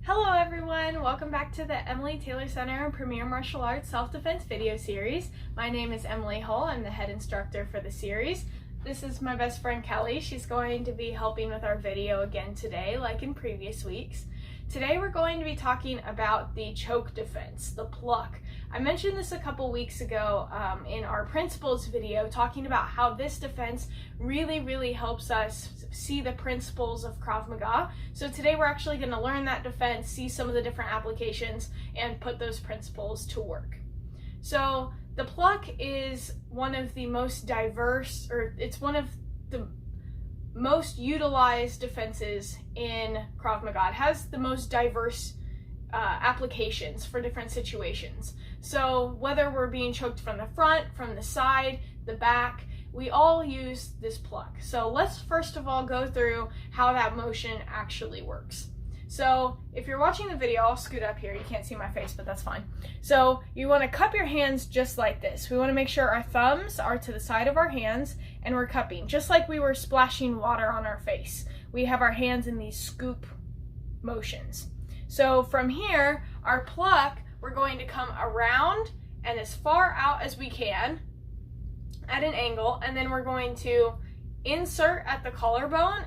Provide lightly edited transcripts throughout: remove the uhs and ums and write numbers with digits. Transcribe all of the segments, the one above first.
Hello everyone! Welcome back to the Emily Taylor Center and Premier Martial Arts Self-Defense video series. My name is Emily Hull. I'm the head instructor for the series. This is my best friend Kelly. She's going to be helping with our video again today, like in previous weeks. Today we're going to be talking about the choke defense, the pluck. I mentioned this a couple weeks ago in our principles video, talking about how this defense really helps us see the principles of Krav Maga. So today we're actually going to learn that defense, see some of the different applications, and put those principles to work. So the pluck is one of the most diverse, or it's one of the most utilized defenses in Krav Maga. It has the most diverse applications for different situations. So whether we're being choked from the front, from the side, the back, we all use this pluck. So let's first of all go through how that motion actually works. So if you're watching the video, I'll scoot up here. You can't see my face, but that's fine. So you want to cup your hands just like this. We want to make sure our thumbs are to the side of our hands and we're cupping, just like we were splashing water on our face. We have our hands in these scoop motions. So from here, our pluck, we're going to come around and as far out as we can at an angle, and then we're going to insert at the collarbone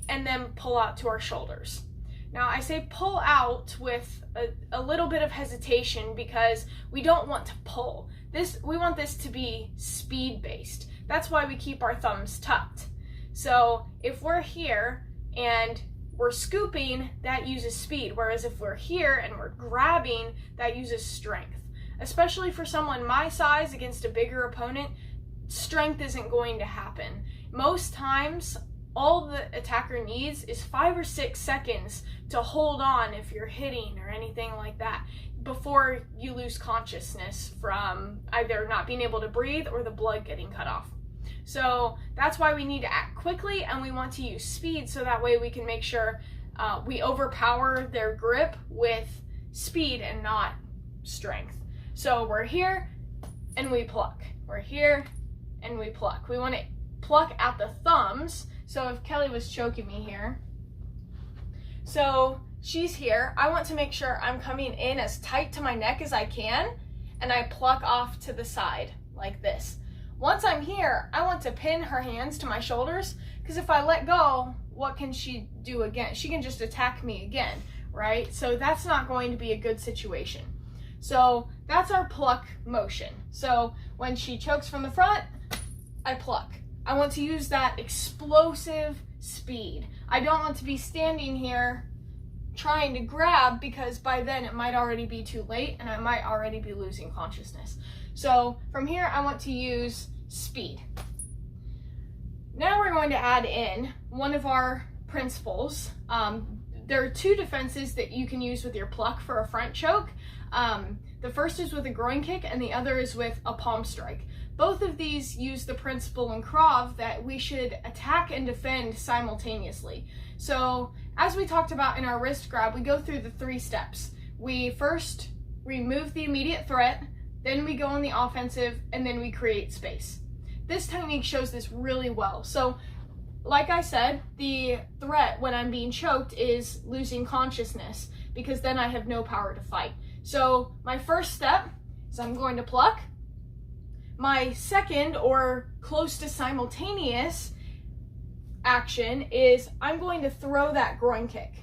and then pull out to our shoulders. Now I say pull out with a little bit of hesitation because we don't want to pull. We want this to be speed based. That's why we keep our thumbs tucked. So if we're here and we're scooping, that uses speed, whereas if we're here and we're grabbing, that uses strength. Especially for someone my size against a bigger opponent, strength isn't going to happen. Most times, all the attacker needs is 5 or 6 seconds to hold on if you're hitting or anything like that before you lose consciousness from either not being able to breathe or the blood getting cut off. So that's why we need to act quickly, and we want to use speed so that way we can make sure we overpower their grip with speed and not strength. So we're here and we pluck. We're here and we pluck. We want to pluck at the thumbs. So if Kelly was choking me here, so she's here, I want to make sure I'm coming in as tight to my neck as I can, and I pluck off to the side like this. Once I'm here, I want to pin her hands to my shoulders, because if I let go, what can she do again? She can just attack me again, right? So that's not going to be a good situation. So that's our pluck motion. So when she chokes from the front, I pluck. I want to use that explosive speed. I don't want to be standing here trying to grab, because by then it might already be too late and I might already be losing consciousness. So from here, I want to use speed. Now we're going to add in one of our principles. There are 2 defenses that you can use with your pluck for a front choke. The first is with a groin kick and the other is with a palm strike. Both of these use the principle in Krav that we should attack and defend simultaneously. So as we talked about in our wrist grab, we go through the 3 steps. We first remove the immediate threat, then we go on the offensive, and then we create space. This technique shows this really well. So like I said, the threat when I'm being choked is losing consciousness, because then I have no power to fight. So my first step is I'm going to pluck. My second, or close to simultaneous, action is I'm going to throw that groin kick.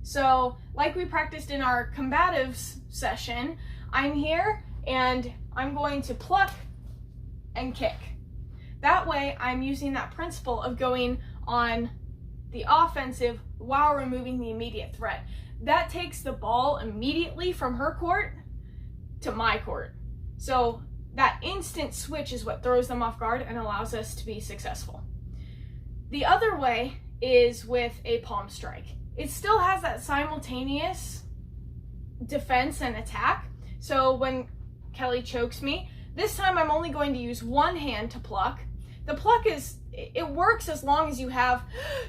So like we practiced in our combatives session, I'm here and I'm going to pluck and kick. That way I'm using that principle of going on the offensive while removing the immediate threat. That takes the ball immediately from her court to my court. So that instant switch is what throws them off guard and allows us to be successful. The other way is with a palm strike. It still has that simultaneous defense and attack. So when Kelly chokes me, this time I'm only going to use one hand to pluck. The pluck it works as long as you have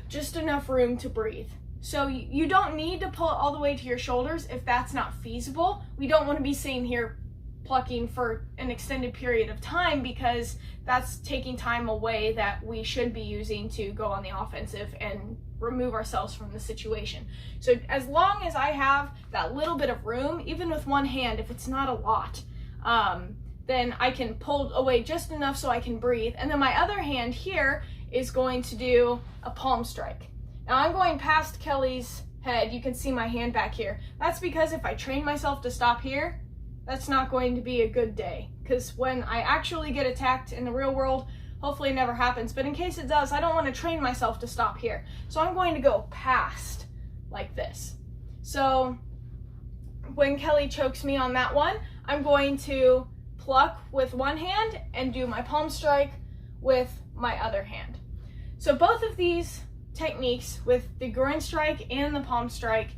just enough room to breathe. So you don't need to pull it all the way to your shoulders if that's not feasible. We don't want to be sitting here plucking for an extended period of time, because that's taking time away that we should be using to go on the offensive and remove ourselves from the situation. So as long as I have that little bit of room, even with one hand, if it's not a lot, then I can pull away just enough so I can breathe. And then my other hand here is going to do a palm strike. Now I'm going past Kelly's head. You can see my hand back here. That's because if I train myself to stop here, that's not going to be a good day. Because when I actually get attacked in the real world, hopefully it never happens, but in case it does, I don't want to train myself to stop here. So I'm going to go past like this. So when Kelly chokes me on that one, I'm going to pluck with one hand and do my palm strike with my other hand. So both of these techniques with the groin strike and the palm strike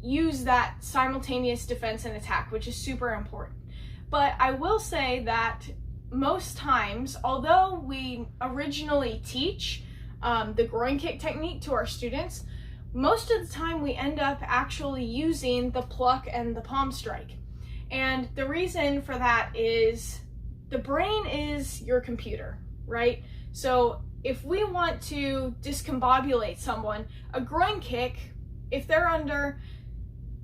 use that simultaneous defense and attack, which is super important. But I will say that most times, although we originally teach the groin kick technique to our students, most of the time we end up actually using the pluck and the palm strike. And the reason for that is the brain is your computer, right? So if we want to discombobulate someone, a groin kick, if they're under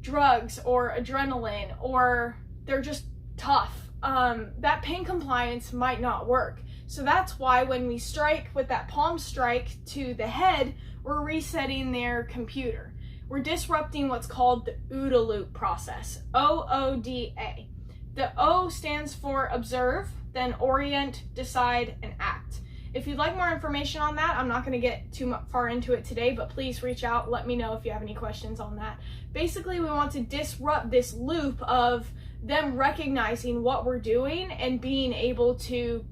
drugs or adrenaline or they're just tough, that pain compliance might not work. So that's why when we strike with that palm strike to the head, we're resetting their computer. We're disrupting what's called the OODA loop process, OODA. The O stands for observe, then orient, decide, and act. If you'd like more information on that, I'm not going to get too far into it today, but please reach out, let me know if you have any questions on that. Basically, we want to disrupt this loop of them recognizing what we're doing and being able to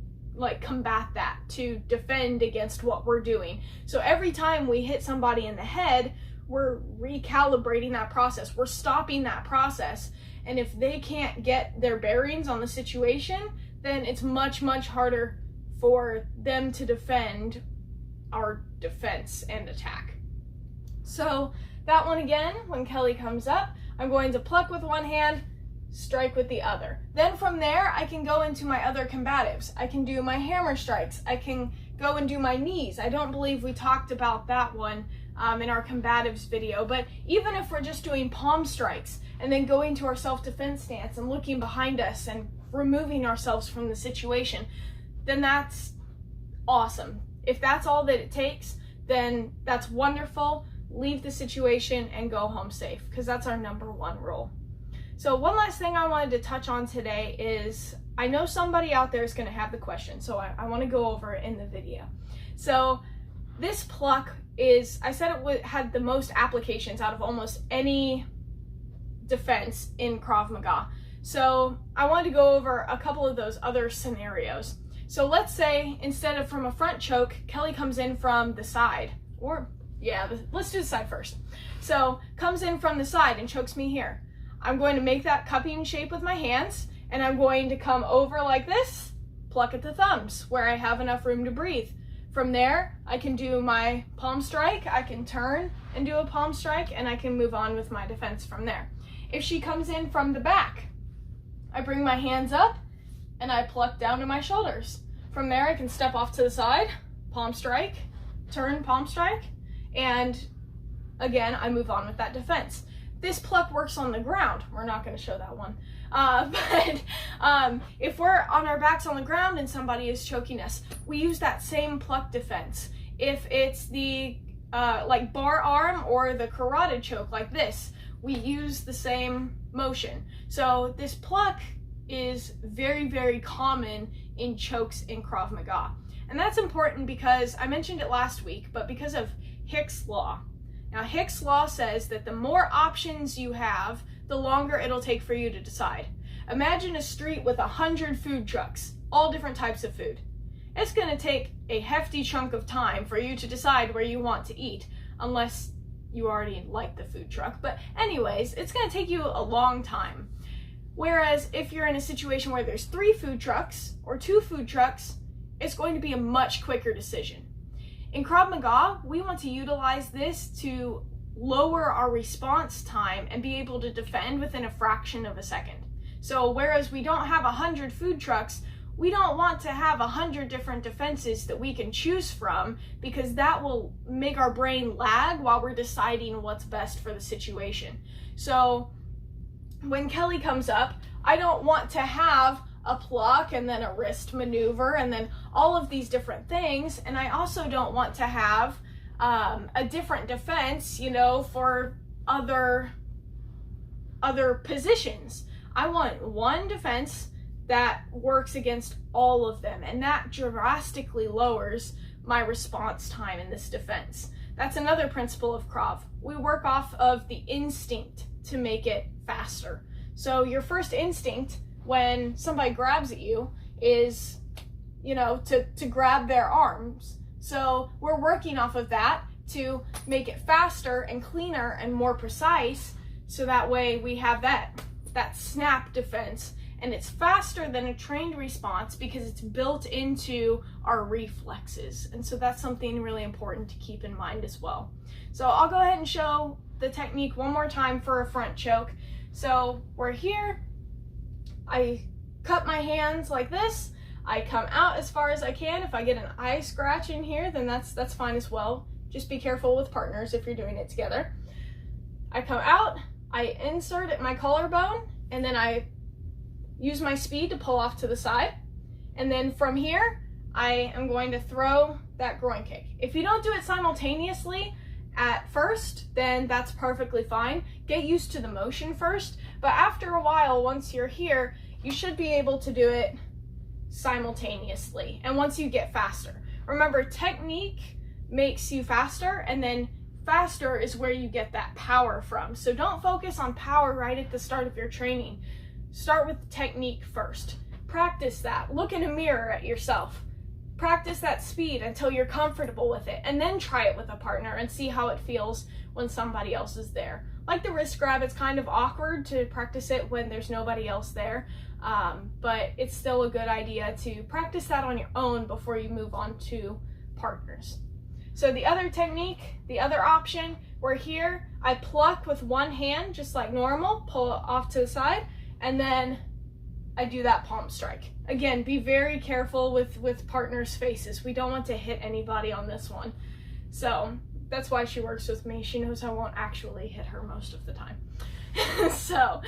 combat that, to defend against what we're doing. So every time we hit somebody in the head, we're recalibrating that process. We're stopping that process. And if they can't get their bearings on the situation, then it's much, much harder for them to defend our defense and attack. So that one again, when Kelly comes up, I'm going to pluck with one hand, strike with the other. Then from there, I can go into my other combatives. I can do my hammer strikes. I can go and do my knees. I don't believe we talked about that one in our combatives video, but even if we're just doing palm strikes and then going to our self-defense stance and looking behind us and removing ourselves from the situation, then that's awesome. If that's all that it takes, then that's wonderful. Leave the situation and go home safe, because that's our #1 rule. So one last thing I wanted to touch on today is, I know somebody out there is going to have the question, so I want to go over it in the video. So this pluck is, I said it had the most applications out of almost any defense in Krav Maga. So I wanted to go over a couple of those other scenarios. So let's say instead of from a front choke, Kelly comes in from the side, or yeah, let's do the side first. So comes in from the side and chokes me here. I'm going to make that cupping shape with my hands, and I'm going to come over like this, pluck at the thumbs where I have enough room to breathe. From there, I can do my palm strike, I can turn and do a palm strike, and I can move on with my defense from there. If she comes in from the back, I bring my hands up and I pluck down to my shoulders. From there, I can step off to the side, palm strike, turn, palm strike, and again, I move on with that defense. This pluck works on the ground. We're not going to show that one. But if we're on our backs on the ground and somebody is choking us, we use that same pluck defense. If it's the like bar arm or the carotid choke like this, we use the same motion. So this pluck is very, very common in chokes in Krav Maga. And that's important because I mentioned it last week, but because of Hick's Law. Now, Hick's Law says that the more options you have, the longer it'll take for you to decide. Imagine a street with 100 food trucks, all different types of food. It's going to take a hefty chunk of time for you to decide where you want to eat, unless you already like the food truck. But anyways, it's going to take you a long time. Whereas if you're in a situation where there's 3 food trucks or 2 food trucks, it's going to be a much quicker decision. In Krav Maga, we want to utilize this to lower our response time and be able to defend within a fraction of a second. So whereas we don't have 100 food trucks, we don't want to have 100 different defenses that we can choose from, because that will make our brain lag while we're deciding what's best for the situation. So when Kelly comes up, I don't want to have a pluck and then a wrist maneuver and then all of these different things. And I also don't want to have a different defense, you know, for other positions. I want one defense that works against all of them, and that drastically lowers my response time in this defense. That's another principle of Krav. We work off of the instinct to make it faster. So your first instinct when somebody grabs at you is, you know, to grab their arms. So we're working off of that to make it faster and cleaner and more precise, so that way we have that snap defense, and it's faster than a trained response because it's built into our reflexes. And so that's something really important to keep in mind as well. So I'll go ahead and show the technique one more time for a front choke. So we're here, I cup my hands like this, I come out as far as I can. If I get an eye scratch in here, then that's fine as well. Just be careful with partners if you're doing it together. I come out, I insert at my collarbone, and then I use my speed to pull off to the side. And then from here, I am going to throw that groin kick. If you don't do it simultaneously at first, then that's perfectly fine. Get used to the motion first, but after a while, once you're here, you should be able to do it simultaneously. And once you get faster, remember, technique makes you faster, and then faster is where you get that power from. So don't focus on power right at the start of your training. Start with technique first. Practice that. Look in a mirror at yourself. Practice that speed until you're comfortable with it, and then try it with a partner and see how it feels when somebody else is there. Like the wrist grab, it's kind of awkward to practice it when there's nobody else there, but it's still a good idea to practice that on your own before you move on to partners. So the other technique, the other option, we're here, I pluck with one hand just like normal, pull it off to the side, and then I do that palm strike. Again, be very careful with partners' faces. We don't want to hit anybody on this one. So that's why she works with me. She knows I won't actually hit her most of the time. So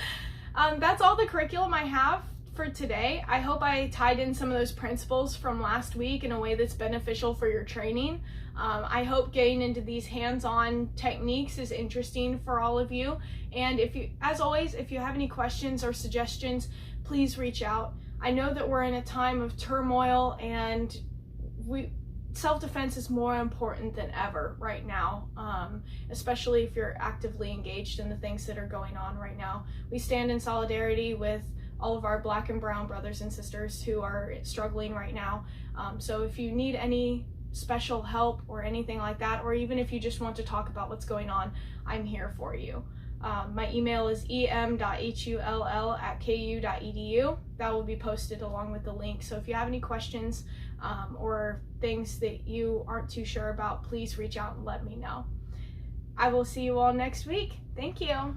that's all the curriculum I have for today. I hope I tied in some of those principles from last week in a way that's beneficial for your training. I hope getting into these hands-on techniques is interesting for all of you. And if you, as always, if you have any questions or suggestions, please reach out. I know that we're in a time of turmoil, and self-defense is more important than ever right now, especially if you're actively engaged in the things that are going on right now. We stand in solidarity with all of our Black and brown brothers and sisters who are struggling right now. So if you need any special help or anything like that, or even if you just want to talk about what's going on, I'm here for you. My email is em.hull@ku.edu. That will be posted along with the link. So if you have any questions or things that you aren't too sure about, please reach out and let me know. I will see you all next week. Thank you.